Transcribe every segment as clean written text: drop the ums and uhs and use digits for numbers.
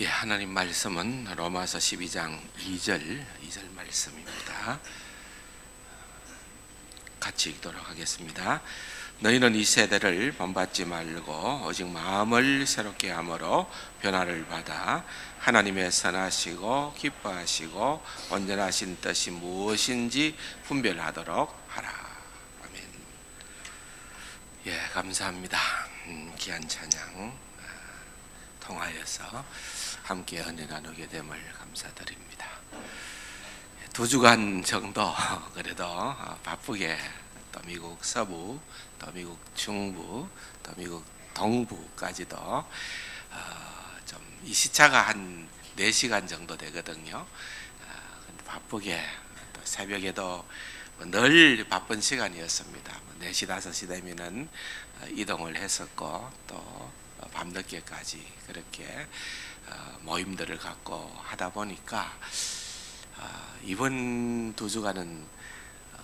예, 하나님 말씀은 로마서 12장 2절 말씀입니다. 같이 읽도록 하겠습니다. 너희는 이 세대를 본받지 말고 오직 마음을 새롭게 함으로 변화를 받아 하나님의 선하시고 기뻐하시고 온전하신 뜻이 무엇인지 분별하도록 하라. 아멘. 예, 감사합니다. 귀한 찬양 통하여서 함께 은혜 나누게 됨을 감사드립니다. 2주간 정도 그래도 바쁘게 또 미국 서부, 또 미국 중부, 또 미국 동부까지도 좀 이 시차가 한 4시간 정도 되거든요. 바쁘게 또 새벽에도 늘 바쁜 시간이었습니다. 4시, 5시 되면은 이동을 했었고 또 밤늦게까지 그렇게 모임들을 갖고 하다 보니까 이번 2주간은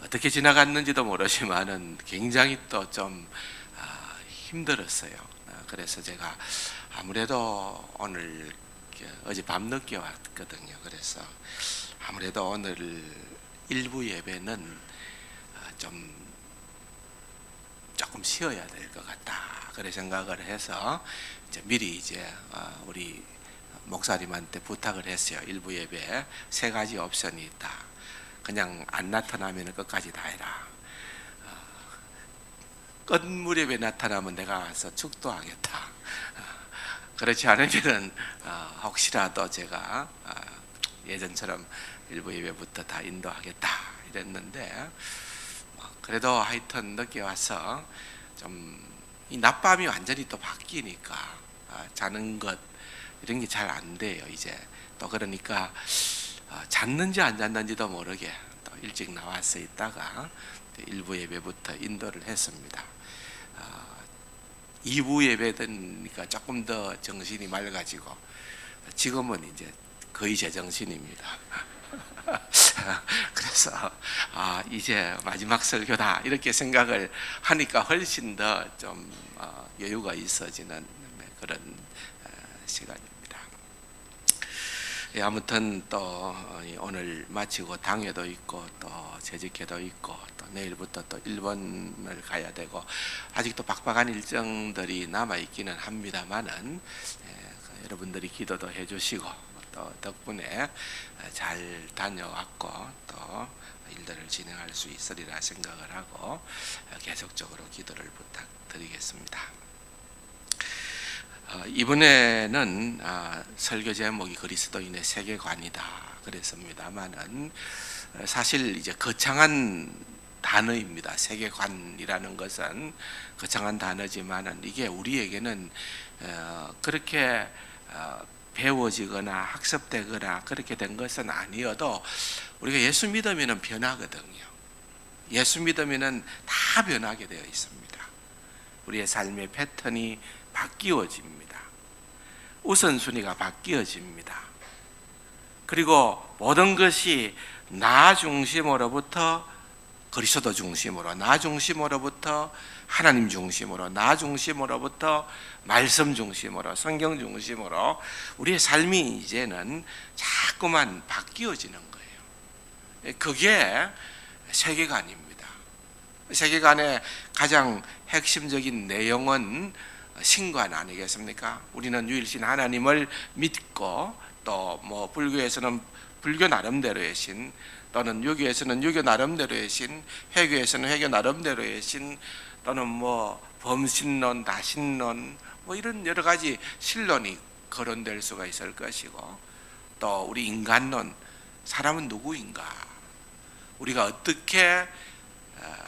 어떻게 지나갔는지도 모르지만은 굉장히 또 좀 힘들었어요. 그래서 제가 아무래도 오늘 어제 밤늦게 왔거든요. 그래서 아무래도 오늘 일부 예배는 조금 쉬어야 될 것 같다. 그래 생각을 해서 미리 우리 목사님한테 부탁을 했어요. 일부 예배 3가지 옵션이 있다. 그냥 안 나타나면 끝까지 다 해라. 끝 무렵에 나타나면 내가 와서 축도하겠다. 그렇지 않으면은 혹시라도 제가 예전처럼 일부 예배부터 다 인도하겠다 이랬는데 그래도 하여튼 늦게 와서 좀 이 낮밤이 완전히 또 바뀌니까 자는 것 이런 게 잘 안 돼요. 이제 또 그러니까 잤는지 안 잤는지도 모르게 또 일찍 나와서 있다가 일부 예배부터 인도를 했습니다. 2부 예배 되니까 조금 더 정신이 맑아지고 지금은 이제 거의 제정신입니다. 그래서 이제 마지막 설교다 이렇게 생각을 하니까 훨씬 더 좀 여유가 있어지는 그런 시간입니다. 예, 아무튼 또 오늘 마치고 당회도 있고 또 재직회도 있고 또 내일부터 또 일본을 가야 되고 아직도 빡빡한 일정들이 남아 있기는 합니다만은 여러분들이 기도도 해주시고 또 덕분에 잘 다녀왔고 또 일들을 진행할 수 있으리라 생각을 하고 계속적으로 기도를 부탁드리겠습니다. 이번에는 설교 제목이 그리스도인의 세계관이다 그랬습니다만은 사실 이제 거창한 단어입니다. 세계관이라는 것은 거창한 단어지만은 이게 우리에게는 그렇게 배워지거나 학습되거나 그렇게 된 것은 아니어도 우리가 예수 믿으면 변하거든요. 예수 믿으면 다 변하게 되어 있습니다. 우리의 삶의 패턴이 바뀌어집니다. 우선순위가 바뀌어집니다. 그리고 모든 것이 나 중심으로부터 그리스도 중심으로, 나 중심으로부터 하나님 중심으로, 나 중심으로부터 말씀 중심으로, 성경 중심으로 우리의 삶이 이제는 자꾸만 바뀌어지는 거예요. 그게 세계관입니다. 세계관의 가장 핵심적인 내용은 신관 아니겠습니까? 우리는 유일신 하나님을 믿고 또 뭐 불교에서는 불교 나름대로의 신, 또는 유교에서는 유교 나름대로의 신, 회교에서는 회교 나름대로의 신, 또는 뭐 범신론, 다신론, 뭐 이런 여러 가지 신론이 거론될 수가 있을 것이고, 또 우리 인간론, 사람은 누구인가, 우리가 어떻게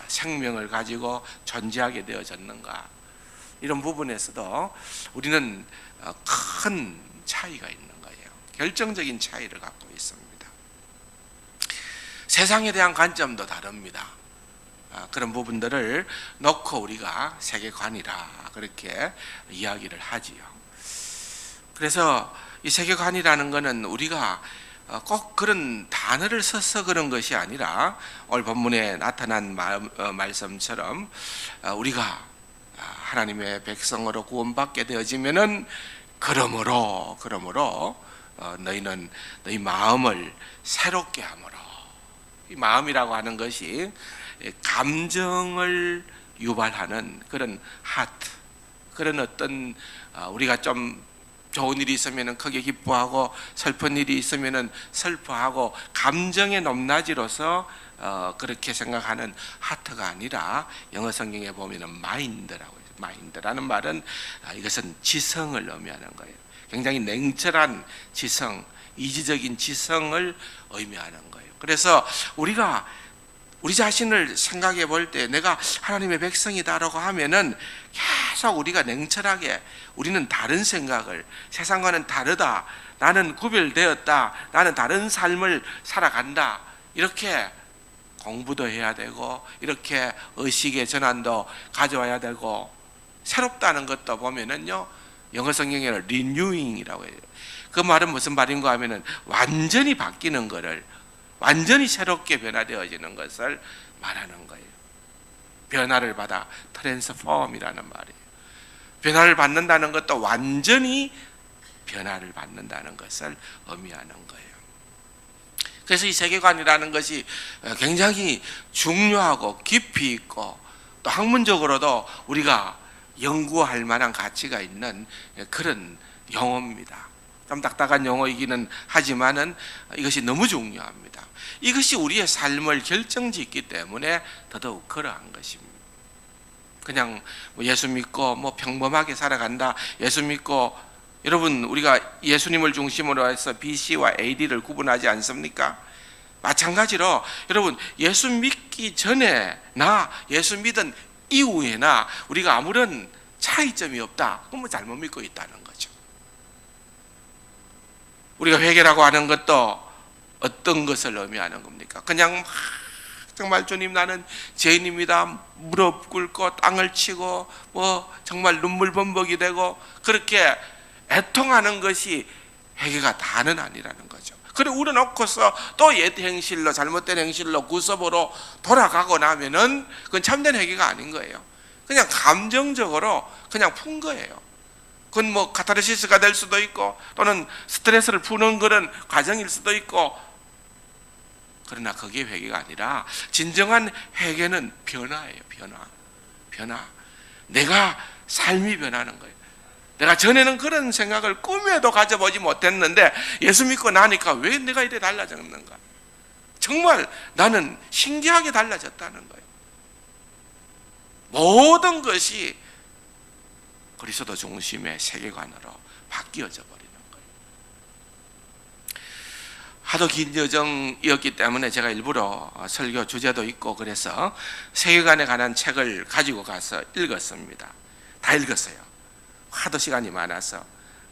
생명을 가지고 존재하게 되어졌는가, 이런 부분에서도 우리는 큰 차이가 있는 거예요. 결정적인 차이를 갖고 있습니다. 세상에 대한 관점도 다릅니다. 그런 부분들을 놓고 우리가 세계관이라 그렇게 이야기를 하지요. 그래서 이 세계관이라는 것은 우리가 꼭 그런 단어를 써서 그런 것이 아니라 오늘 본문에 나타난 말씀처럼 우리가 하나님의 백성으로 구원받게 되어지면은 그러므로 너희는 너희 마음을 새롭게 하므로. 이 마음이라고 하는 것이 감정을 유발하는 그런 하트, 그런 어떤 우리가 좀 좋은 일이 있으면 크게 기뻐하고 슬픈 일이 있으면 슬퍼하고 감정의 높낮이로서 그렇게 생각하는 하트가 아니라 영어 성경에 보면은 마인드라고 해요. 마인드라는 말은 이것은 지성을 의미하는 거예요. 굉장히 냉철한 지성, 이지적인 지성을 의미하는 거예요. 그래서 우리가 우리 자신을 생각해 볼 때 내가 하나님의 백성이다라고 하면은 계속 우리가 냉철하게 우리는 다른 생각을, 세상과는 다르다, 나는 구별되었다, 나는 다른 삶을 살아간다, 이렇게 공부도 해야 되고 이렇게 의식의 전환도 가져와야 되고, 새롭다는 것도 보면은요 영어 성경에는 renewing이라고 해요. 그 말은 무슨 말인가 하면은 완전히 바뀌는 것을, 완전히 새롭게 변화되어지는 것을 말하는 거예요. 변화를 받아, 트랜스폼이라는 말이에요. 변화를 받는다는 것도 완전히 변화를 받는다는 것을 의미하는 거예요. 그래서 이 세계관이라는 것이 굉장히 중요하고 깊이 있고 또 학문적으로도 우리가 연구할 만한 가치가 있는 그런 용어입니다. 좀 딱딱한 용어이기는 하지만은 이것이 너무 중요합니다. 이것이 우리의 삶을 결정짓기 때문에 더더욱 그러한 것입니다. 그냥 예수 믿고 평범하게 살아간다, 예수 믿고, 여러분 우리가 예수님을 중심으로 해서 BC와 AD를 구분하지 않습니까? 마찬가지로 여러분 예수 믿기 전에 나, 예수 믿은 이후에나 우리가 아무런 차이점이 없다, 그러면 잘못 믿고 있다는 거죠. 우리가 회개라고 하는 것도 어떤 것을 의미하는 겁니까? 그냥 정말 주님 나는 죄인입니다, 무릎 꿇고 땅을 치고 정말 눈물범벅이 되고 그렇게 애통하는 것이 회개가 다는 아니라는 거죠. 그래 우려놓고서 또 옛 행실로, 잘못된 행실로 구습으로 돌아가고 나면은 그건 참된 회개가 아닌 거예요. 그냥 감정적으로 그냥 푼 거예요. 그건 카타르시스가 될 수도 있고 또는 스트레스를 푸는 그런 과정일 수도 있고, 그러나 그게 회개가 아니라 진정한 회개는 변화예요. 변화. 내가 삶이 변하는 거예요. 내가 전에는 그런 생각을 꿈에도 가져보지 못했는데 예수 믿고 나니까 왜 내가 이래 달라졌는가? 정말 나는 신기하게 달라졌다는 거예요. 모든 것이 그리스도 중심의 세계관으로 바뀌어져 버리는 거예요. 하도 긴 여정이었기 때문에 제가 일부러 설교 주제도 있고 그래서 세계관에 관한 책을 가지고 가서 읽었습니다. 다 읽었어요. 하도 시간이 많아서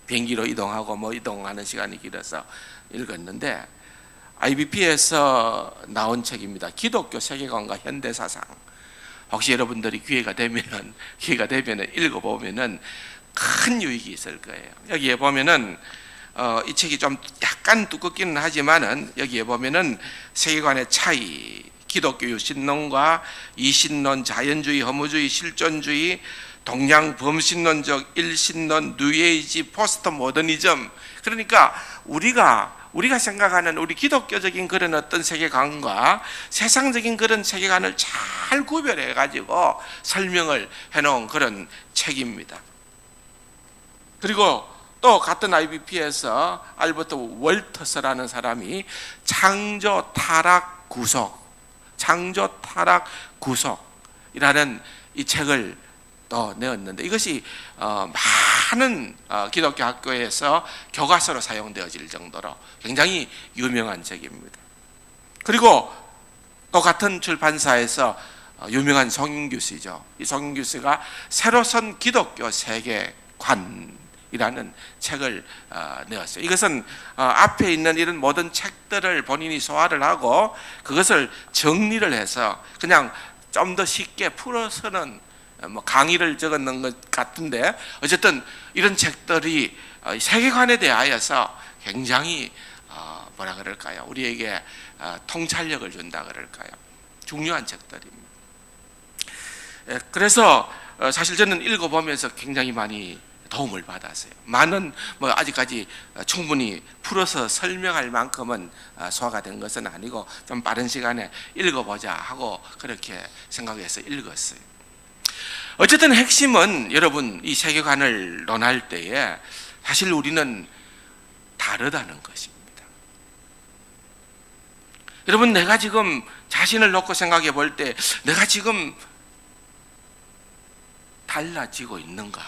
비행기로 이동하고 이동하는 시간이 길어서 읽었는데 IBP에서 나온 책입니다. 기독교 세계관과 현대사상. 혹시 여러분들이 기회가 되면 읽어보면은 큰 유익이 있을 거예요. 여기에 보면은 이 책이 좀 약간 두껍기는 하지만은 여기에 보면은 세계관의 차이, 기독교 신론과 이신론, 자연주의, 허무주의, 실존주의, 동양 범신론적 일신론, 뉴에이지, 포스트 모더니즘. 그러니까 우리가 생각하는 우리 기독교적인 그런 어떤 세계관과 세상적인 그런 세계관을 잘 구별해 가지고 설명을 해놓은 그런 책입니다. 그리고 또 같은 IBP에서 알버트 월터스라는 사람이 창조 타락 구속이라는 이 책을 또 내었는데 이것이 많은 기독교 학교에서 교과서로 사용되어질 정도로 굉장히 유명한 책입니다. 그리고 또 같은 출판사에서 유명한 송인규 씨죠. 이 송인규 씨가 새로선 기독교 세계관이라는 책을 내었어요. 이것은 앞에 있는 이런 모든 책들을 본인이 소화를 하고 그것을 정리를 해서 그냥 좀 더 쉽게 풀어서는 강의를 적었는 것 같은데, 어쨌든 이런 책들이 세계관에 대하여서 굉장히 뭐라 그럴까요? 우리에게 통찰력을 준다 그럴까요? 중요한 책들입니다. 그래서 사실 저는 읽어보면서 굉장히 많이 도움을 받았어요. 많은 뭐 아직까지 충분히 풀어서 설명할 만큼은 소화가 된 것은 아니고 좀 빠른 시간에 읽어보자 하고 그렇게 생각해서 읽었어요. 어쨌든 핵심은 여러분 이 세계관을 논할 때에 사실 우리는 다르다는 것입니다. 여러분, 내가 지금 자신을 놓고 생각해 볼 때 내가 지금 달라지고 있는가?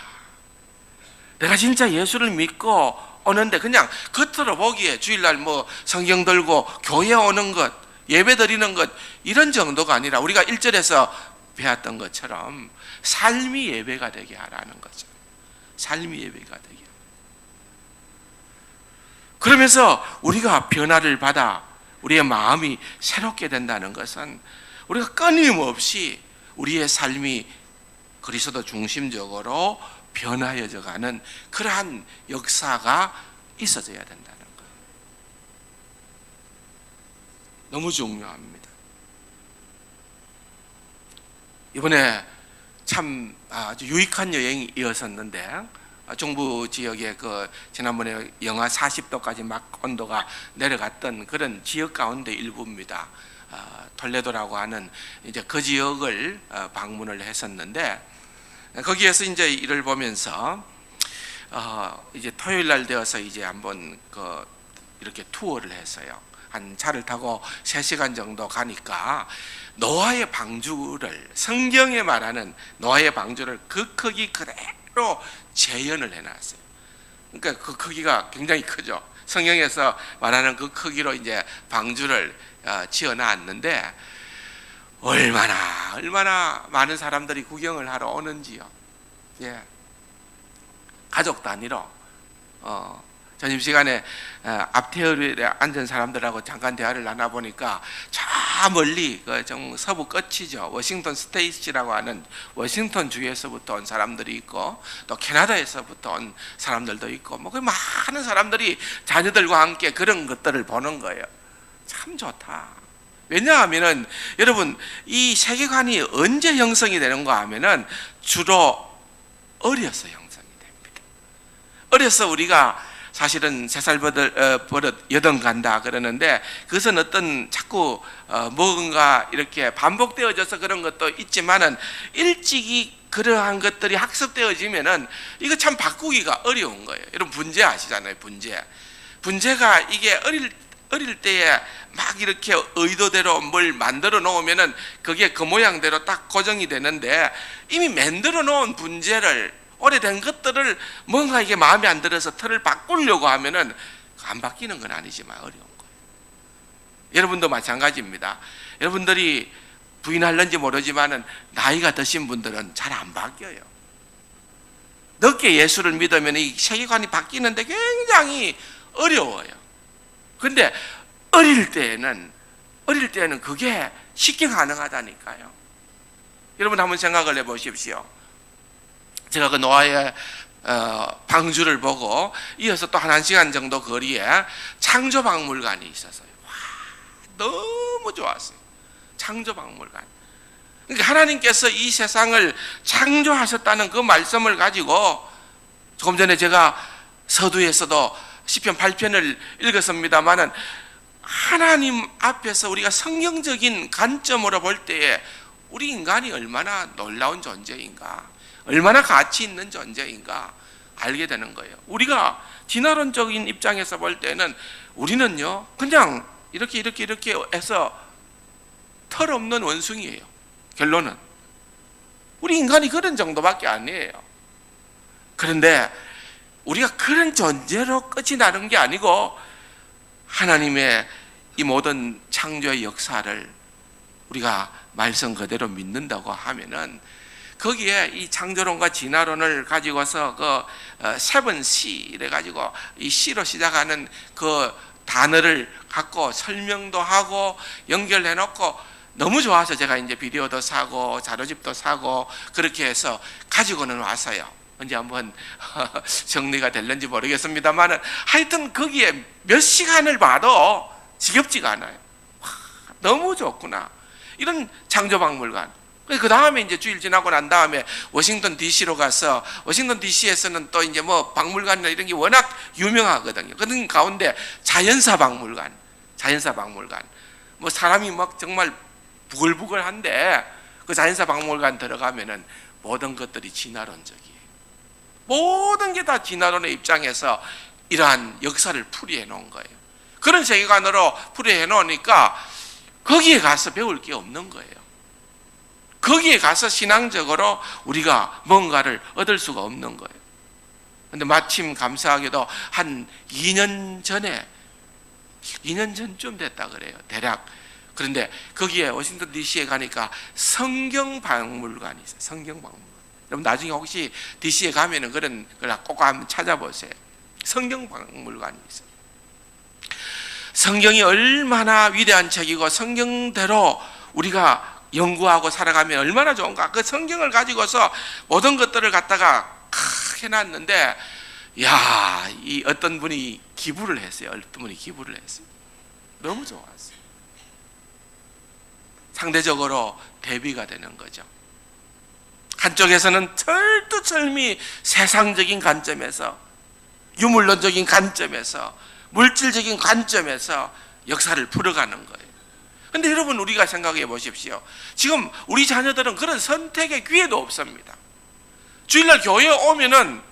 내가 진짜 예수를 믿고 오는데 그냥 겉으로 보기에 주일날 뭐 성경 들고 교회 오는 것, 예배 드리는 것 이런 정도가 아니라 우리가 1절에서 배웠던 것처럼 삶이 예배가 되게 하라는 거죠. 삶이 예배가 되게. 그러면서 우리가 변화를 받아 우리의 마음이 새롭게 된다는 것은 우리가 끊임없이 우리의 삶이 그리스도 중심적으로 변화해져 가는 그러한 역사가 있어져야 된다는 거예요. 너무 중요합니다. 이번에 참 아주 유익한 여행이었었는데 중부 지역에 그 지난번에 영하 40도까지 막 온도가 내려갔던 그런 지역 가운데 일부입니다. 톨레도라고 하는 이제 그 지역을 방문을 했었는데 거기에서 이제 일을 보면서 이제 토요일 날 되어서 이제 한번 이렇게 투어를 했어요. 한 차를 타고 3시간 정도 가니까 노아의 방주를 성경에 말하는 노아의 방주를 그 크기 그대로 재현을 해놨어요. 그러니까 그 크기가 굉장히 크죠. 성경에서 말하는 그 크기로 이제 방주를 지어놨는데 얼마나 많은 사람들이 구경을 하러 오는지요. 예. 가족 단위로 점심시간에 앞테어리에 앉은 사람들하고 잠깐 대화를 나눠보니까 저 멀리 좀 서부 끝이죠. 워싱턴 스테이트라고 하는 워싱턴 주에서부터 온 사람들이 있고 또 캐나다에서부터 온 사람들도 있고 뭐 많은 사람들이 자녀들과 함께 그런 것들을 보는 거예요. 참 좋다. 왜냐하면은 여러분 이 세계관이 언제 형성이 되는가 하면은 주로 어려서 형성이 됩니다. 어려서 우리가 사실은 3살 버릇 여든 간다 그러는데 그것은 어떤 자꾸 뭔가 이렇게 반복되어져서 그런 것도 있지만은 일찍이 그러한 것들이 학습되어지면은 이거 참 바꾸기가 어려운 거예요. 여러분 분재 아시잖아요. 분재가 이게 어릴 때에 막 이렇게 의도대로 뭘 만들어 놓으면은 그게 그 모양대로 딱 고정이 되는데 이미 만들어 놓은 분재를 오래된 것들을 뭔가 이게 마음에 안 들어서 틀을 바꾸려고 하면은 안 바뀌는 건 아니지만 어려운 거예요. 여러분도 마찬가지입니다. 여러분들이 부인할는지 모르지만은 나이가 드신 분들은 잘 안 바뀌어요. 늦게 예수를 믿으면 이 세계관이 바뀌는데 굉장히 어려워요. 근데 어릴 때에는 그게 쉽게 가능하다니까요. 여러분 한번 생각을 해보십시오. 제가 그 노아의 방주를 보고 이어서 또 한 시간 정도 거리에 창조박물관이 있었어요. 와, 너무 좋았어요. 창조박물관. 그러니까 하나님께서 이 세상을 창조하셨다는 그 말씀을 가지고 조금 전에 제가 서두에서도 시편 8편을 읽었습니다마는 하나님 앞에서 우리가 성경적인 관점으로 볼 때에 우리 인간이 얼마나 놀라운 존재인가, 얼마나 가치 있는 존재인가 알게 되는 거예요. 우리가 진화론적인 입장에서 볼 때는 우리는요 그냥 이렇게 해서 털없는 원숭이에요. 결론은 우리 인간이 그런 정도밖에 아니에요. 그런데 우리가 그런 존재로 끝이 나는 게 아니고 하나님의 이 모든 창조의 역사를 우리가 말씀 그대로 믿는다고 하면은 거기에 이 창조론과 진화론을 가지고서 세븐 C를 가지고 이 C로 시작하는 그 단어를 갖고 설명도 하고 연결해 놓고 너무 좋아서 제가 이제 비디오도 사고 자료집도 사고 그렇게 해서 가지고는 왔어요. 언제 한번 정리가 될는지 모르겠습니다만 하여튼 거기에 몇 시간을 봐도 지겹지가 않아요. 와, 너무 좋구나. 이런 창조박물관. 그 다음에 이제 주일 지나고 난 다음에 워싱턴 DC로 가서 워싱턴 DC에서는 또 이제 뭐 박물관이나 이런 게 워낙 유명하거든요. 그런 가운데 자연사 박물관 뭐 사람이 막 정말 부글부글한데 그 자연사 박물관 들어가면은 모든 것들이 진화론적이에요. 모든 게 다 진화론의 입장에서 이러한 역사를 풀이해 놓은 거예요. 그런 세계관으로 풀이해 놓으니까 거기에 가서 배울 게 없는 거예요. 거기에 가서 신앙적으로 우리가 뭔가를 얻을 수가 없는 거예요. 근데 마침 감사하게도 한 2년 전쯤 됐다 그래요. 대략. 그런데 거기에 워싱턴 DC에 가니까 성경 박물관이 있어요. 성경 박물관. 여러분 나중에 혹시 DC에 가면은 그런 걸 꼭 한번 찾아보세요. 성경 박물관이 있어요. 성경이 얼마나 위대한 책이고 성경대로 우리가 연구하고 살아가면 얼마나 좋은가. 그 성경을 가지고서 모든 것들을 갖다가 해놨는데, 야, 이 어떤 분이 기부를 했어요. 너무 좋았어요. 상대적으로 대비가 되는 거죠. 한쪽에서는 철두철미 세상적인 관점에서, 유물론적인 관점에서, 물질적인 관점에서 역사를 풀어가는 거예요. 근데 여러분 우리가 생각해 보십시오. 지금 우리 자녀들은 그런 선택의 기회도 없습니다. 주일날 교회에 오면은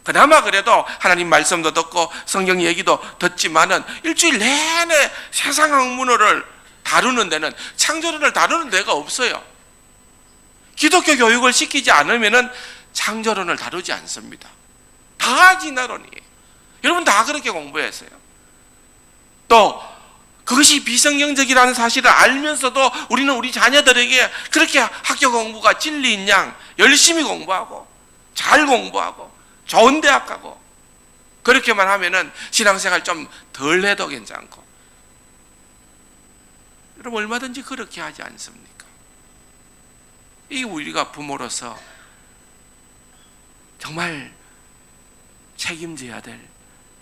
그나마 그래도 하나님 말씀도 듣고 성경 얘기도 듣지만은 일주일 내내 세상 학문어를 다루는 데는, 창조론을 다루는 데가 없어요. 기독교 교육을 시키지 않으면은 창조론을 다루지 않습니다. 다 진화론이에요. 여러분 다 그렇게 공부했어요. 또 그것이 비성경적이라는 사실을 알면서도 우리는 우리 자녀들에게 그렇게 학교 공부가 진리인 양 열심히 공부하고 잘 공부하고 좋은 대학 가고 그렇게만 하면은 신앙생활 좀 덜 해도 괜찮고, 여러분 얼마든지 그렇게 하지 않습니까? 이게 우리가 부모로서 정말 책임져야 될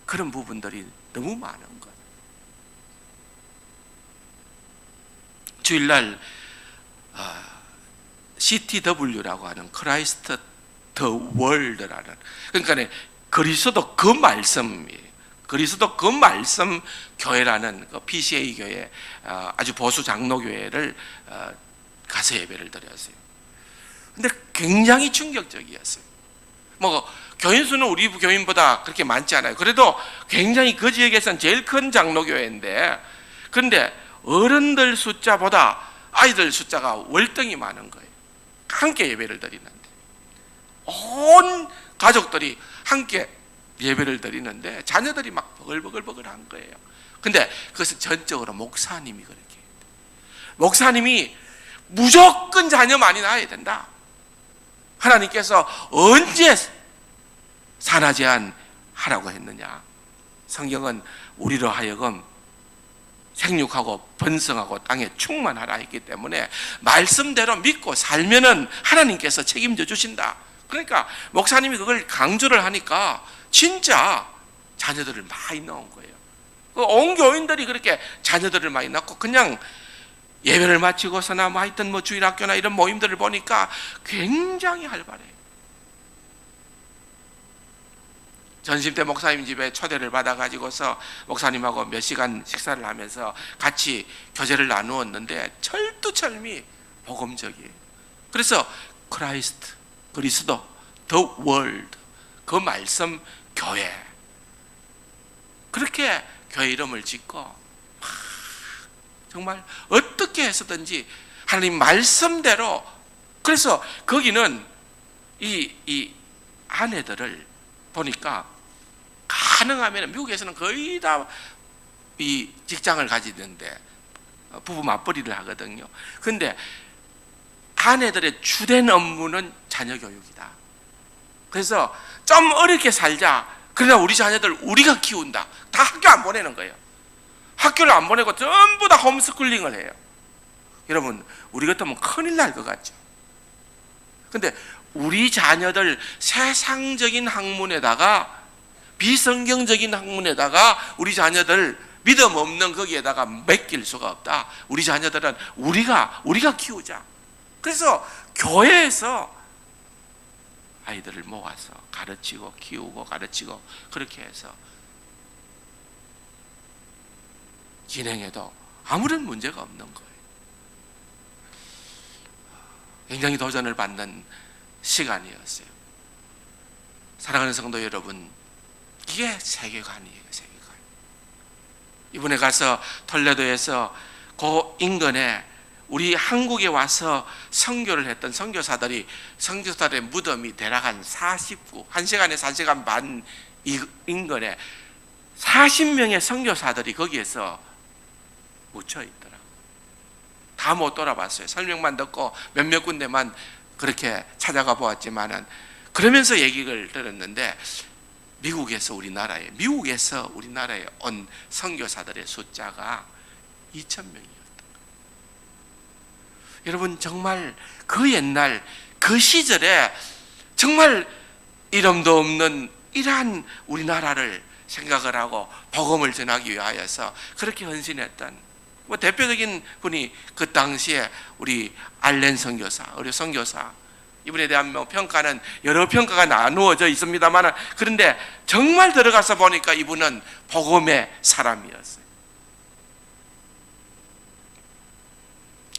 그런 부분들이 너무 많은 거예요. 주일날 CTW라고 하는 크라이스트 더 월드라는, 그러니까 그리스도 그 말씀이에요. 그리스도 그 말씀 교회라는 그 PCA 교회, 아주 보수 장로교회를 가서 예배를 드렸어요. 근데 굉장히 충격적이었어요. 뭐 교인 수는 우리 교인보다 그렇게 많지 않아요. 그래도 굉장히 그 지역에서는 제일 큰 장로교회인데, 그런데 어른들 숫자보다 아이들 숫자가 월등히 많은 거예요. 함께 예배를 드리는데 온 가족들이 함께 예배를 드리는데 자녀들이 막 버글버글한 거예요. 근데 그것은 전적으로 목사님이 그렇게 해요. 목사님이 무조건 자녀 많이 낳아야 된다. 하나님께서 언제 산하 제한 하라고 했느냐? 성경은 우리로 하여금 생육하고 번성하고 땅에 충만하라 했기 때문에 말씀대로 믿고 살면은 하나님께서 책임져 주신다. 그러니까 목사님이 그걸 강조를 하니까 진짜 자녀들을 많이 낳은 거예요. 온 교인들이 그렇게 자녀들을 많이 낳고, 그냥 예배를 마치고서나 뭐 하여튼 뭐 주일학교나 이런 모임들을 보니까 굉장히 활발해요. 전심 때 목사님 집에 초대를 받아가지고서 목사님하고 몇 시간 식사를 하면서 같이 교제를 나누었는데 철두철미 복음적이에요. 그래서 크라이스트, 그리스도, 더 월드, 그 말씀 교회, 그렇게 교회 이름을 짓고 정말 어떻게 해서든지 하나님 말씀대로, 그래서 거기는 이 아내들을 보니까 가능하면, 미국에서는 거의 다 이 직장을 가지는데 부부 맞벌이를 하거든요. 근데 아내들의 주된 업무는 자녀 교육이다. 그래서 좀 어렵게 살자. 그러나 우리 자녀들 우리가 키운다. 다 학교 안 보내는 거예요. 학교를 안 보내고 전부 다 홈스쿨링을 해요. 여러분, 우리 같으면 큰일 날 것 같죠. 근데 우리 자녀들 세상적인 학문에다가, 비성경적인 학문에다가 우리 자녀들 믿음 없는 거기에다가 맡길 수가 없다. 우리 자녀들은 우리가 키우자. 그래서 교회에서 아이들을 모아서 가르치고 키우고 가르치고 그렇게 해서 진행해도 아무런 문제가 없는 거예요. 굉장히 도전을 받는 시간이었어요. 사랑하는 성도 여러분, 이게 세계관이에요. 세계관. 이번에 가서 톨레도에서 그 인근에 우리 한국에 와서 선교를 했던 선교사들의 무덤이 대략 한 49, 1시간에서 1시간 반 인근에 40명의 선교사들이 거기에서 묻혀 있더라고요. 다 못 돌아봤어요. 설명만 듣고 몇몇 군데만 그렇게 찾아가 보았지만은, 그러면서 얘기를 들었는데 미국에서 우리나라에 온 선교사들의 숫자가 2,000명이었다. 여러분, 정말 그 옛날 그 시절에 정말 이름도 없는 이러한 우리나라를 생각을 하고 복음을 전하기 위하여서 그렇게 헌신했던 대표적인 분이 그 당시에 우리 알렌 선교사, 우리 선교사, 이분에 대한 평가는 여러 평가가 나누어져 있습니다만, 그런데 정말 들어가서 보니까 이분은 복음의 사람이었어요.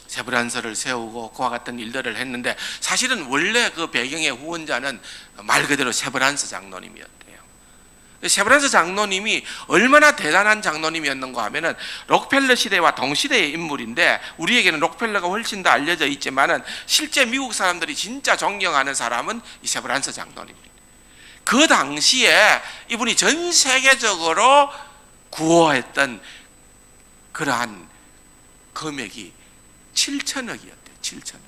세브란스를 세우고 그와 같은 일들을 했는데, 사실은 원래 그 배경의 후원자는 말 그대로 세브란스 장로님이었대요. 세브란스 장로님이 얼마나 대단한 장로님이었는가 하면은 록펠러 시대와 동시대의 인물인데, 우리에게는 록펠러가 훨씬 더 알려져 있지만은 실제 미국 사람들이 진짜 존경하는 사람은 이 세브란스 장로님입니다. 그 당시에 이분이 전 세계적으로 구호했던 그러한 금액이 7천억이었대요. 7천억.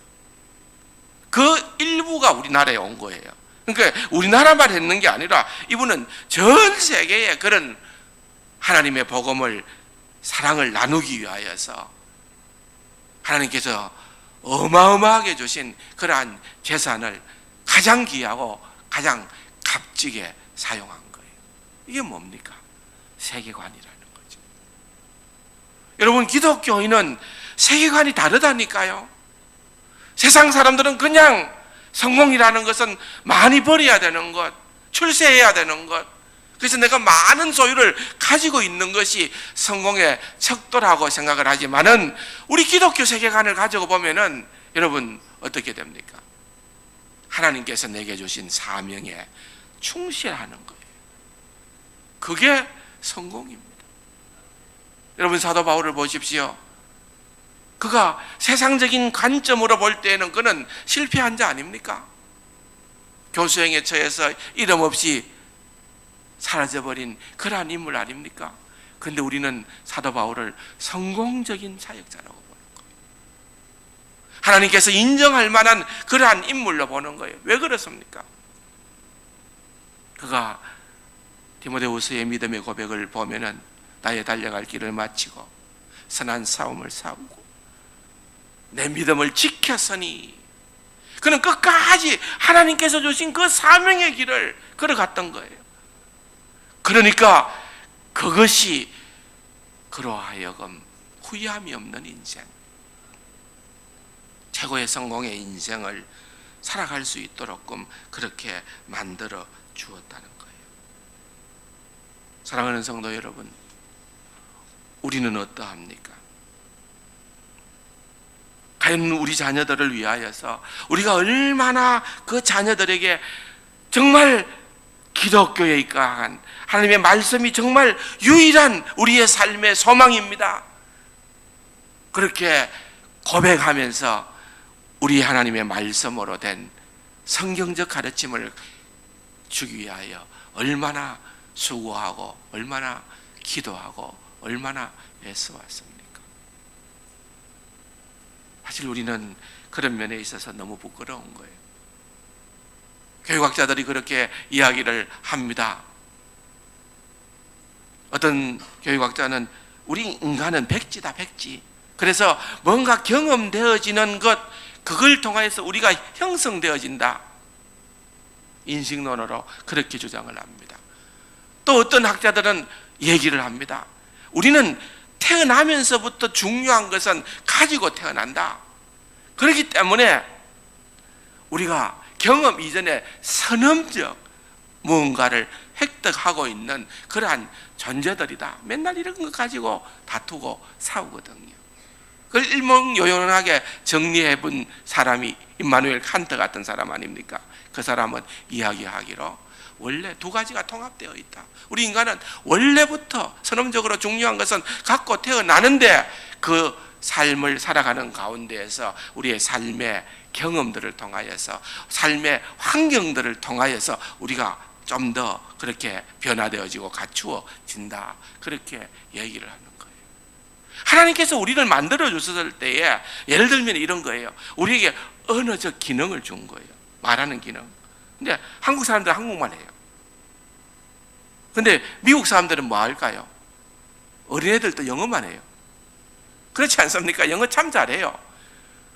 그 일부가 우리나라에 온 거예요. 그러니까 우리나라만 했는 게 아니라 이분은 전 세계에 그런 하나님의 복음을, 사랑을 나누기 위하여서 하나님께서 어마어마하게 주신 그러한 재산을 가장 귀하고 가장 값지게 사용한 거예요. 이게 뭡니까? 세계관이라는 거죠. 여러분, 기독교인은 세계관이 다르다니까요. 세상 사람들은 그냥 성공이라는 것은 많이 벌어야 되는 것, 출세해야 되는 것, 그래서 내가 많은 소유를 가지고 있는 것이 성공의 척도라고 생각을 하지만은, 우리 기독교 세계관을 가지고 보면은 여러분 어떻게 됩니까? 하나님께서 내게 주신 사명에 충실하는 거예요. 그게 성공입니다. 여러분, 사도 바울을 보십시오. 그가 세상적인 관점으로 볼 때에는 그는 실패한 자 아닙니까? 교수형에 처해서 이름 없이 사라져버린 그러한 인물 아닙니까? 그런데 우리는 사도 바울을 성공적인 사역자라고 보는 거예요. 하나님께서 인정할 만한 그러한 인물로 보는 거예요. 왜 그렇습니까? 그가 디모데후서의 믿음의 고백을 보면은 나의 달려갈 길을 마치고 선한 싸움을 싸우고 내 믿음을 지켰으니, 그는 끝까지 하나님께서 주신 그 사명의 길을 걸어갔던 거예요. 그러니까 그것이 그로 하여금 후회함이 없는 인생, 최고의 성공의 인생을 살아갈 수 있도록끔 그렇게 만들어 주었다는 거예요. 사랑하는 성도 여러분, 우리는 어떠합니까? 과연 우리 자녀들을 위하여서 우리가 얼마나 그 자녀들에게 정말 기독교에 입각한 하나님의 말씀이 정말 유일한 우리의 삶의 소망입니다, 그렇게 고백하면서 우리 하나님의 말씀으로 된 성경적 가르침을 주기 위하여 얼마나 수고하고 얼마나 기도하고 얼마나 애써왔습니까? 사실 우리는 그런 면에 있어서 너무 부끄러운 거예요. 교육학자들이 그렇게 이야기를 합니다. 어떤 교육학자는 우리 인간은 백지다, 백지. 그래서 뭔가 경험되어지는 것, 그걸 통해서 우리가 형성되어진다, 인식론으로 그렇게 주장을 합니다. 또 어떤 학자들은 얘기를 합니다. 우리는 태어나면서부터 중요한 것은 가지고 태어난다. 그렇기 때문에 우리가 경험 이전에 선언적 무언가를 획득하고 있는 그러한 존재들이다. 맨날 이런 거 가지고 다투고 싸우거든요. 그걸 일목요연하게 정리해본 사람이 임마누엘 칸트 같은 사람 아닙니까? 그 사람은 이야기하기로 원래 두 가지가 통합되어 있다. 우리 인간은 원래부터 선언적으로 중요한 것은 갖고 태어나는데 그 삶을 살아가는 가운데에서 우리의 삶의 경험들을 통하여서 삶의 환경들을 통하여서 우리가 좀 더 그렇게 변화되어지고 갖추어진다. 그렇게 얘기를 하는 거예요. 하나님께서 우리를 만들어 주셨을 때에 예를 들면 이런 거예요. 우리에게 언어적 기능을 준 거예요. 말하는 기능. 근데 한국 사람들은 한국말 해요. 근데 미국 사람들은 뭐 할까요? 어린애들도 영어만 해요. 그렇지 않습니까? 영어 참 잘해요.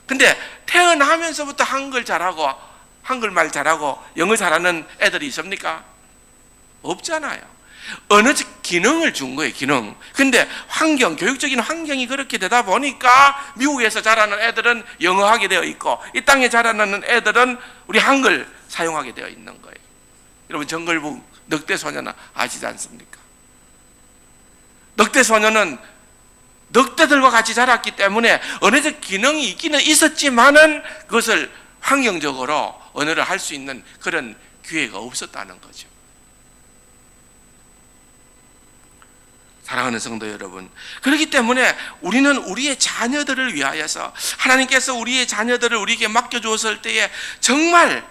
근데 태어나면서부터 한글 잘하고 한글말 잘하고 영어 잘하는 애들이 있습니까? 없잖아요. 언어적 기능을 준 거예요. 기능. 근데 환경, 교육적인 환경이 그렇게 되다 보니까 미국에서 자라는 애들은 영어하게 되어 있고 이 땅에 자라는 애들은 우리 한글 사용하게 되어 있는 거예요. 여러분 정글북 늑대소녀는 아시지 않습니까? 늑대소녀는 늑대들과 같이 자랐기 때문에 언어적 기능이 있기는 있었지만은 그것을 환경적으로 언어를 할 수 있는 그런 기회가 없었다는 거죠. 사랑하는 성도 여러분, 그렇기 때문에 우리는 우리의 자녀들을 위하여서 하나님께서 우리의 자녀들을 우리에게 맡겨주었을 때에 정말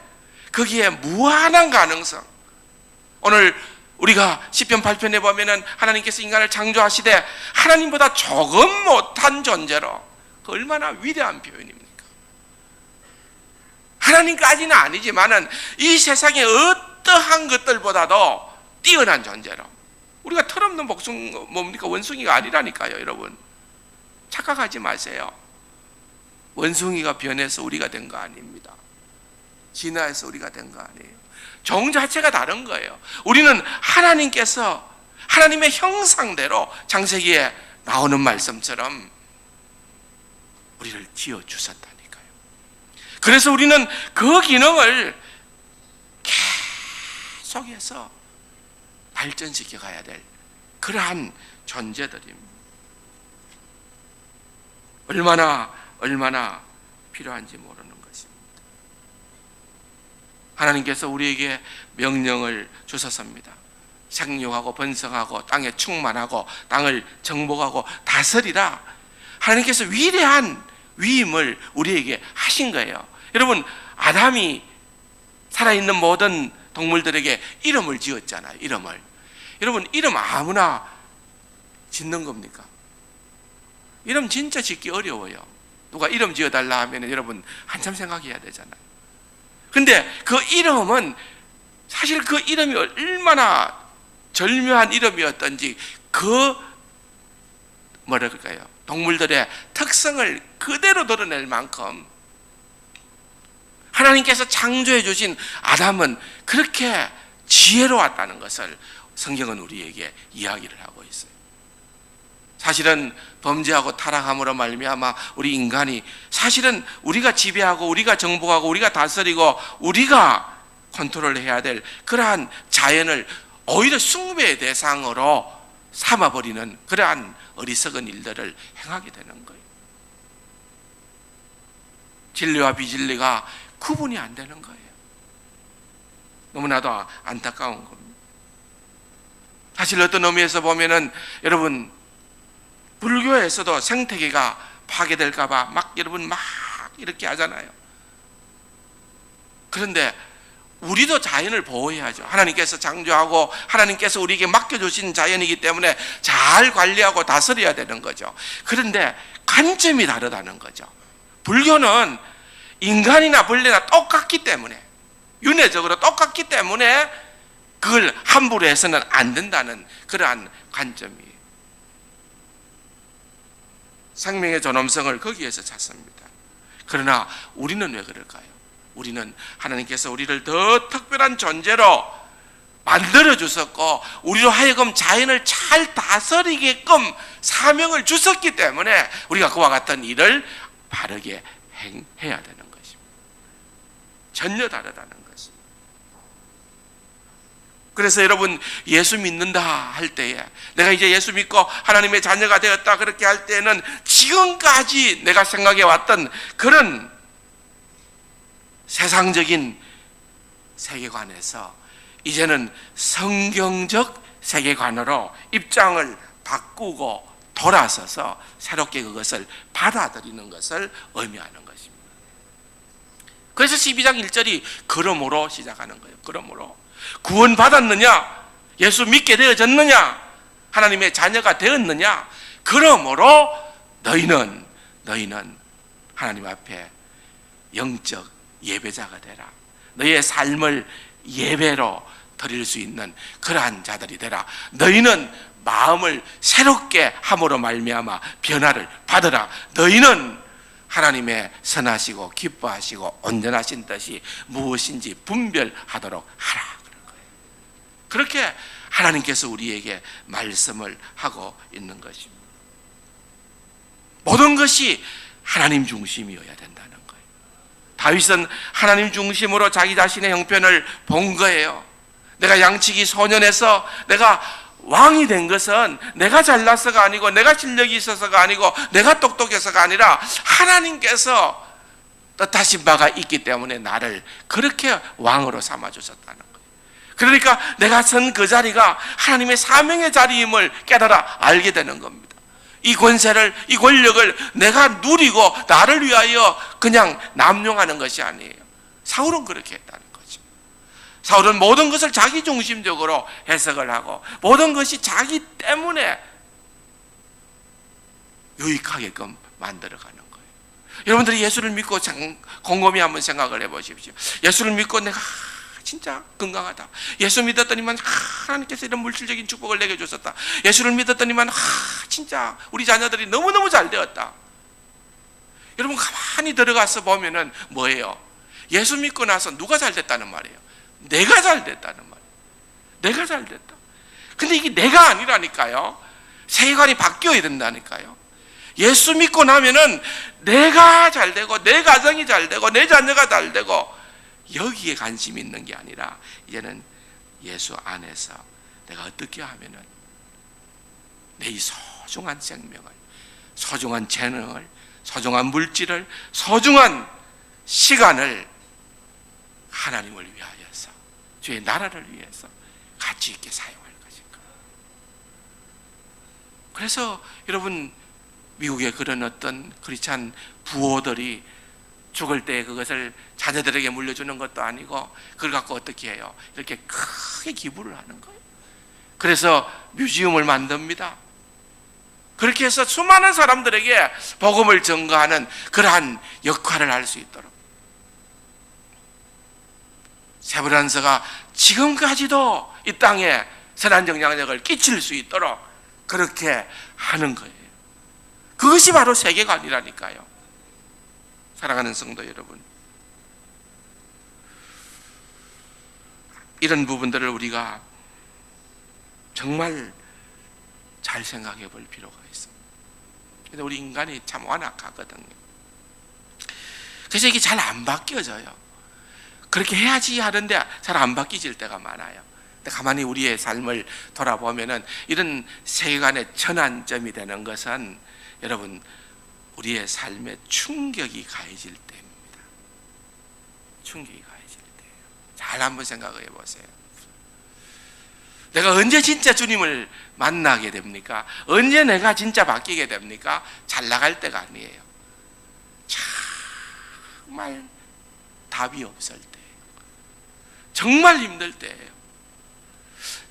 거기에 무한한 가능성, 오늘 우리가 시편 8편에 보면은 하나님께서 인간을 창조하시되 하나님보다 조금 못한 존재로, 그 얼마나 위대한 표현입니까? 하나님까지는 아니지만은 이 세상의 어떠한 것들보다도 뛰어난 존재로, 우리가 털없는 복숭 뭡니까? 원숭이가 아니라니까요. 여러분 착각하지 마세요. 원숭이가 변해서 우리가 된 거 아닙니다. 진화해서 우리가 된 거 아니에요. 종 자체가 다른 거예요. 우리는 하나님께서 하나님의 형상대로 창세기에 나오는 말씀처럼 우리를 지어 주셨다니까요. 그래서 우리는 그 기능을 계속해서 발전시켜 가야 될 그러한 존재들입니다. 얼마나 필요한지 모르는 것입니다. 하나님께서 우리에게 명령을 주셨습니다. 생육하고 번성하고 땅에 충만하고 땅을 정복하고 다스리라. 하나님께서 위대한 위임을 우리에게 하신 거예요. 여러분 아담이 살아있는 모든 동물들에게 이름을 지었잖아요. 이름을. 여러분 이름 아무나 짓는 겁니까? 이름 진짜 짓기 어려워요. 누가 이름 지어달라 하면 여러분 한참 생각해야 되잖아요. 근데 그 이름은 사실 그 이름이 얼마나 절묘한 이름이었던지 그 뭐라 그럴까요? 동물들의 특성을 그대로 드러낼 만큼 하나님께서 창조해 주신 아담은 그렇게 지혜로웠다는 것을 성경은 우리에게 이야기를 하고 있어요. 사실은 범죄하고 타락함으로 말미암아 우리 인간이 사실은 우리가 지배하고 우리가 정복하고 우리가 다스리고 우리가 컨트롤해야 될 그러한 자연을 오히려 숭배의 대상으로 삼아버리는 그러한 어리석은 일들을 행하게 되는 거예요. 진리와 비진리가 구분이 안 되는 거예요. 너무나도 안타까운 겁니다. 사실 어떤 의미에서 보면은 여러분 불교에서도 생태계가 파괴될까봐 여러분 이렇게 하잖아요. 그런데 우리도 자연을 보호해야죠. 하나님께서 창조하고 하나님께서 우리에게 맡겨주신 자연이기 때문에 잘 관리하고 다스려야 되는 거죠. 그런데 관점이 다르다는 거죠. 불교는 인간이나 벌레나 똑같기 때문에, 윤회적으로 똑같기 때문에 그걸 함부로 해서는 안 된다는 그러한 관점이에요. 생명의 존엄성을 거기에서 찾습니다. 그러나 우리는 왜 그럴까요? 우리는 하나님께서 우리를 더 특별한 존재로 만들어 주셨고 우리로 하여금 자연을 잘 다스리게끔 사명을 주셨기 때문에 우리가 그와 같은 일을 바르게 행해야 되는 것입니다. 전혀 다르다는 것입니다. 그래서 여러분, 예수 믿는다 할 때에, 내가 이제 예수 믿고 하나님의 자녀가 되었다 그렇게 할 때는 지금까지 내가 생각해 왔던 그런 세상적인 세계관에서 이제는 성경적 세계관으로 입장을 바꾸고 돌아서서 새롭게 그것을 받아들이는 것을 의미하는 것입니다. 그래서 12장 1절이 그러므로 시작하는 거예요. 그러므로 구원받았느냐? 예수 믿게 되어졌느냐? 하나님의 자녀가 되었느냐? 그러므로 너희는 하나님 앞에 영적 예배자가 되라. 너희의 삶을 예배로 드릴 수 있는 그러한 자들이 되라. 너희는 마음을 새롭게 함으로 말미암아 변화를 받으라. 너희는 하나님의 선하시고 기뻐하시고 온전하신 뜻이 무엇인지 분별하도록 하라. 그런 거예요. 그렇게 하나님께서 우리에게 말씀을 하고 있는 것입니다. 모든 것이 하나님 중심이어야 된다는 거예요. 다윗은 하나님 중심으로 자기 자신의 형편을 본 거예요. 내가 양치기 소년에서 내가 왕이 된 것은 내가 잘나서가 아니고 내가 실력이 있어서가 아니고 내가 똑똑해서가 아니라 하나님께서 뜻하신 바가 있기 때문에 나를 그렇게 왕으로 삼아주셨다는 거예요. 그러니까 내가 선 그 자리가 하나님의 사명의 자리임을 깨달아 알게 되는 겁니다. 이 권세를, 이 권력을 내가 누리고 나를 위하여 그냥 남용하는 것이 아니에요. 사울은 그렇게 했다는 거죠. 사울은 모든 것을 자기 중심적으로 해석을 하고 모든 것이 자기 때문에 유익하게끔 만들어가는 거예요. 여러분들이 예수를 믿고 곰곰이 한번 생각을 해보십시오. 예수를 믿고 내가 진짜 건강하다. 예수 믿었더니만 하나님께서 이런 물질적인 축복을 내게 주셨다. 예수를 믿었더니만 진짜 우리 자녀들이 너무너무 잘 되었다. 여러분 가만히 들어가서 보면은 뭐예요? 예수 믿고 나서 누가 잘 됐다는 말이에요? 내가 잘 됐다는 말이에요. 내가 잘 됐다. 근데 이게 내가 아니라니까요. 세계관이 바뀌어야 된다니까요. 예수 믿고 나면은 내가 잘 되고 내 가정이 잘 되고 내 자녀가 잘 되고 여기에 관심이 있는 게 아니라 이제는 예수 안에서 내가 어떻게 하면은 내 이 소중한 생명을, 소중한 재능을, 소중한 물질을, 소중한 시간을 하나님을 위하여서, 주의 나라를 위해서 가치 있게 사용할 것인가. 그래서 여러분, 미국의 그런 어떤 크리스찬 부호들이 죽을 때 그것을 자녀들에게 물려주는 것도 아니고 그걸 갖고 어떻게 해요? 이렇게 크게 기부를 하는 거예요. 그래서 뮤지엄을 만듭니다. 그렇게 해서 수많은 사람들에게 복음을 전가하는 그러한 역할을 할 수 있도록. 세브란스가 지금까지도 이 땅에 선한 영향력을 끼칠 수 있도록 그렇게 하는 거예요. 그것이 바로 세계관이라니까요. 사랑하는 성도 여러분, 이런 부분들을 우리가 정말 잘 생각해 볼 필요가 있습니다. 근데 우리 인간이 참 완악하거든요. 그래서 이게 잘 안 바뀌어져요. 그렇게 해야지 하는데 잘 안 바뀌질 때가 많아요. 근데 가만히 우리의 삶을 돌아보면은 이런 세계관의 전환점이 되는 것은 여러분, 우리의 삶에 충격이 가해질 때입니다. 충격이 가해질 때예요. 잘 한번 생각해 보세요. 내가 언제 진짜 주님을 만나게 됩니까? 언제 내가 진짜 바뀌게 됩니까? 잘 나갈 때가 아니에요. 정말 답이 없을 때, 정말 힘들 때예요.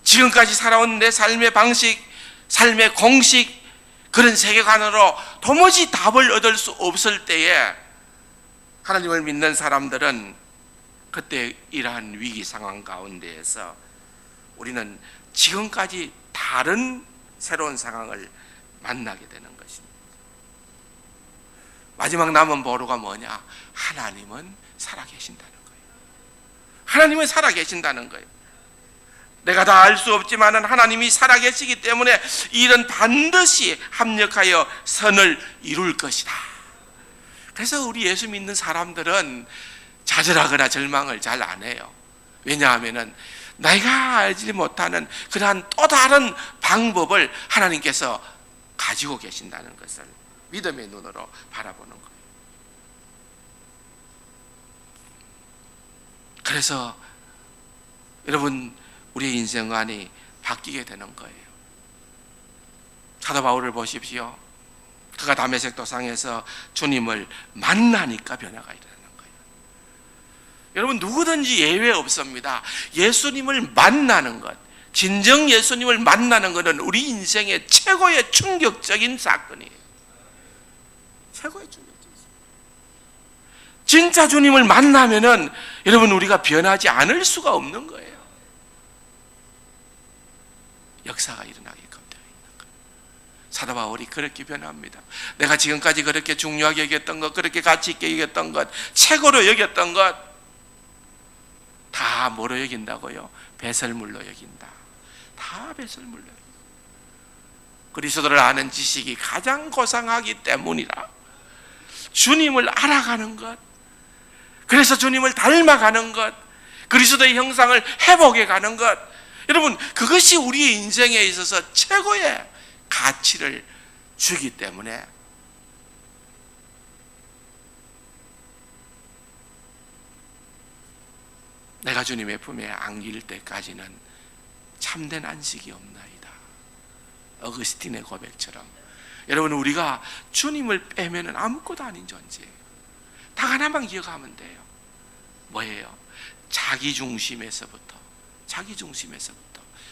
지금까지 살아온 내 삶의 방식, 삶의 공식, 그런 세계관으로 도무지 답을 얻을 수 없을 때에 하나님을 믿는 사람들은 그때 이러한 위기 상황 가운데에서 우리는 지금까지 다른 새로운 상황을 만나게 되는 것입니다. 마지막 남은 보루가 뭐냐? 하나님은 살아계신다는 거예요. 하나님은 살아계신다는 거예요. 내가 다 알 수 없지만 하나님이 살아계시기 때문에 이런 반드시 합력하여 선을 이룰 것이다. 그래서 우리 예수 믿는 사람들은 좌절하거나 절망을 잘 안 해요. 왜냐하면 내가 알지 못하는 그러한 또 다른 방법을 하나님께서 가지고 계신다는 것을 믿음의 눈으로 바라보는 거예요. 그래서 여러분, 우리의 인생관이 바뀌게 되는 거예요. 사도 바울을 보십시오. 그가 다메섹 도상에서 주님을 만나니까 변화가 일어나는 거예요. 여러분, 누구든지 예외 없습니다. 예수님을 만나는 것, 진정 예수님을 만나는 것은 우리 인생의 최고의 충격적인 사건이에요. 최고의 충격적인 사건. 진짜 주님을 만나면은 여러분, 우리가 변하지 않을 수가 없는 거예요. 역사가 일어나게끔 되어 있는 거예요. 사도 바울이 그렇게 변합니다. 내가 지금까지 그렇게 중요하게 여겼던 것, 그렇게 가치 있게 여겼던 것, 최고로 여겼던 것, 다 뭐로 여긴다고요? 배설물로 여긴다. 다 배설물로 여긴다. 그리스도를 아는 지식이 가장 고상하기 때문이라. 주님을 알아가는 것, 그래서 주님을 닮아가는 것, 그리스도의 형상을 회복해 가는 것, 여러분, 그것이 우리의 인생에 있어서 최고의 가치를 주기 때문에 내가 주님의 품에 안길 때까지는 참된 안식이 없나이다. 어거스틴의 고백처럼 여러분, 우리가 주님을 빼면 아무것도 아닌 존재예요. 딱 하나만 기억하면 돼요. 뭐예요? 자기 중심에서부터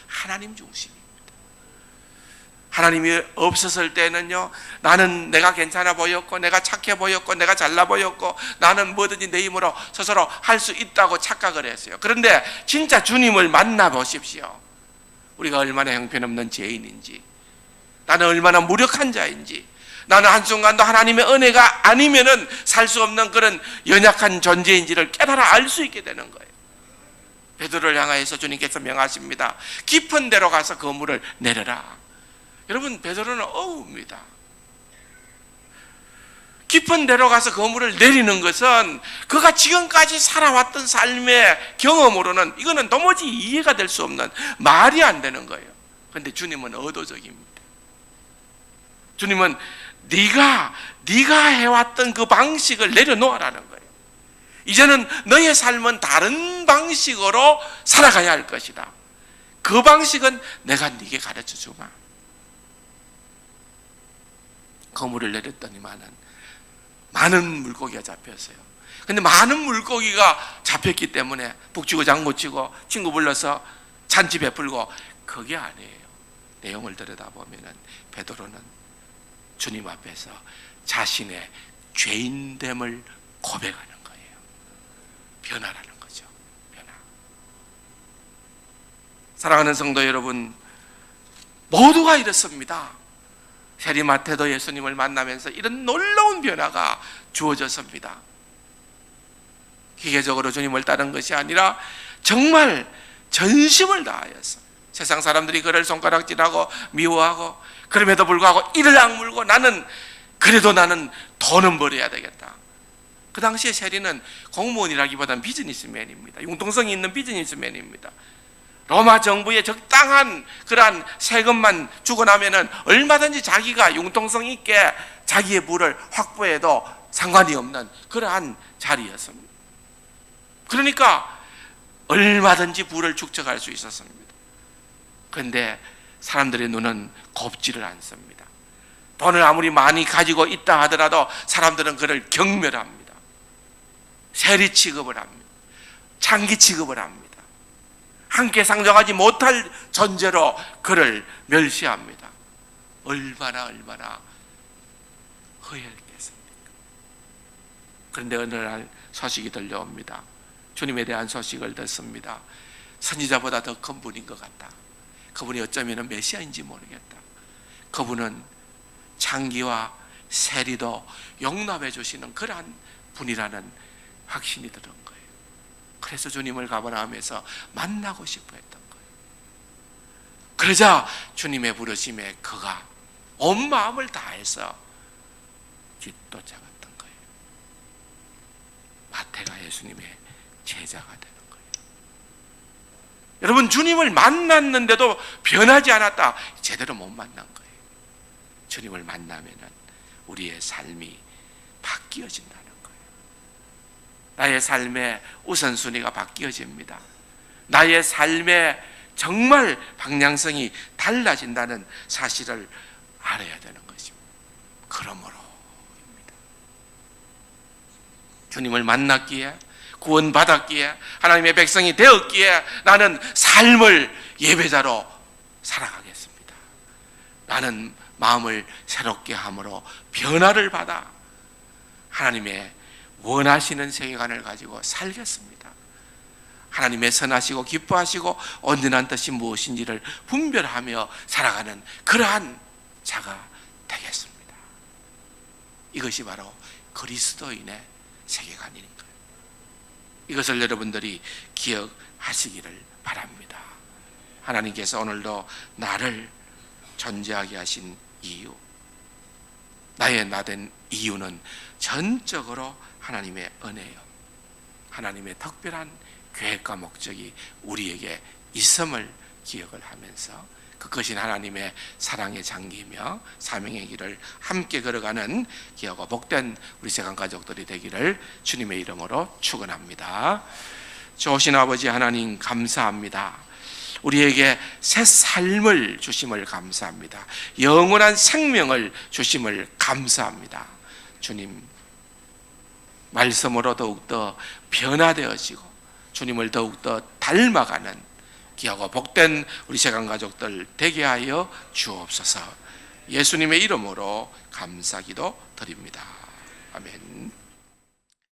하나님 중심입니다. 하나님이 없었을 때는요, 나는 내가 괜찮아 보였고, 내가 착해 보였고, 내가 잘나 보였고, 나는 뭐든지 내 힘으로 스스로 할 수 있다고 착각을 했어요. 그런데 진짜 주님을 만나 보십시오. 우리가 얼마나 형편없는 죄인인지, 나는 얼마나 무력한 자인지, 나는 한순간도 하나님의 은혜가 아니면은 살 수 없는 그런 연약한 존재인지를 깨달아 알 수 있게 되는 거예요. 베드로를 향하여서 주님께서 명하십니다. 깊은 데로 가서 그물을 내려라. 여러분, 베드로는 어우입니다. 깊은 데로 가서 그물을 내리는 것은 그가 지금까지 살아왔던 삶의 경험으로는 이거는 도무지 이해가 될 수 없는, 말이 안 되는 거예요. 그런데 주님은 의도적입니다. 주님은 네가 해왔던 그 방식을 내려놓으라는 거예요. 이제는 너의 삶은 다른 방식으로 살아가야 할 것이다. 그 방식은 내가 네게 가르쳐 주마. 그물을 내렸더니만은 많은 물고기가 잡혔어요. 근데 많은 물고기가 잡혔기 때문에 북치고 장구치고 친구 불러서 잔치 베풀고, 그게 아니에요. 내용을 들여다보면은 베드로는 주님 앞에서 자신의 죄인됨을 고백하는 거예요. 변화라는 거죠. 변화. 사랑하는 성도 여러분, 모두가 이렇습니다. 세리마태도 예수님을 만나면서 이런 놀라운 변화가 주어졌습니다. 기계적으로 주님을 따른 것이 아니라 정말 전심을 다하여서, 세상 사람들이 그를 손가락질하고 미워하고, 그럼에도 불구하고 이를 악물고 나는 돈은 벌어야 되겠다. 그 당시에 세리는 공무원이라기보다는 비즈니스맨입니다. 융통성이 있는 비즈니스맨입니다. 로마 정부의 적당한 그러한 세금만 주고 나면은 얼마든지 자기가 융통성 있게 자기의 부를 확보해도 상관이 없는 그러한 자리였습니다. 그러니까 얼마든지 부를 축적할 수 있었습니다. 그런데 사람들의 눈은 곱지를 않습니다. 돈을 아무리 많이 가지고 있다 하더라도 사람들은 그를 경멸합니다. 세리 취급을 합니다. 장기 취급을 합니다. 함께 상정하지 못할 존재로 그를 멸시합니다. 얼마나 허했겠습니까? 그런데 어느 날 소식이 들려옵니다. 주님에 대한 소식을 듣습니다. 선지자보다 더 큰 분인 것 같다. 그분이 어쩌면 메시아인지 모르겠다. 그분은 장기와 세리도 용납해 주시는 그러한 분이라는 확신이 들은 거예요. 그래서 주님을 가버나움에서 만나고 싶어 했던 거예요. 그러자 주님의 부르심에 그가 온 마음을 다해서 뒤쫓아갔던 거예요. 내가 예수님의 제자가 되는 거예요. 여러분, 주님을 만났는데도 변하지 않았다, 제대로 못 만난 거예요. 주님을 만나면은 우리의 삶이 바뀌어진다는 거예요. 나의 삶의 우선순위가 바뀌어집니다. 나의 삶의 정말 방향성이 달라진다는 사실을 알아야 되는 것입니다. 그러므로입니다. 주님을 만났기에, 구원받았기에, 하나님의 백성이 되었기에 나는 삶을 예배자로 살아가겠습니다. 나는 마음을 새롭게 함으로 변화를 받아 하나님의 원하시는 세계관을 가지고 살겠습니다. 하나님의 선하시고 기뻐하시고 온전한 뜻이 무엇인지를 분별하며 살아가는 그러한 자가 되겠습니다. 이것이 바로 그리스도인의 세계관인 거예요. 이것을 여러분들이 기억하시기를 바랍니다. 하나님께서 오늘도 나를 존재하게 하신 이유, 나의 나된 이유는 전적으로 하나님의 은혜요, 하나님의 특별한 계획과 목적이 우리에게 있음을 기억을 하면서 그것이 하나님의 사랑의 장기이며 사명의 길을 함께 걸어가는 기하고 복된 우리 세상 가족들이 되기를 주님의 이름으로 축원합니다. 좋으신 아버지 하나님, 감사합니다. 우리에게 새 삶을 주심을 감사합니다. 영원한 생명을 주심을 감사합니다. 주님, 말씀으로 더욱더 변화되어지고 주님을 더욱더 닮아가는 귀하고 복된 우리 세상 가족들 되게 하여 주옵소서. 예수님의 이름으로 감사기도 드립니다. 아멘.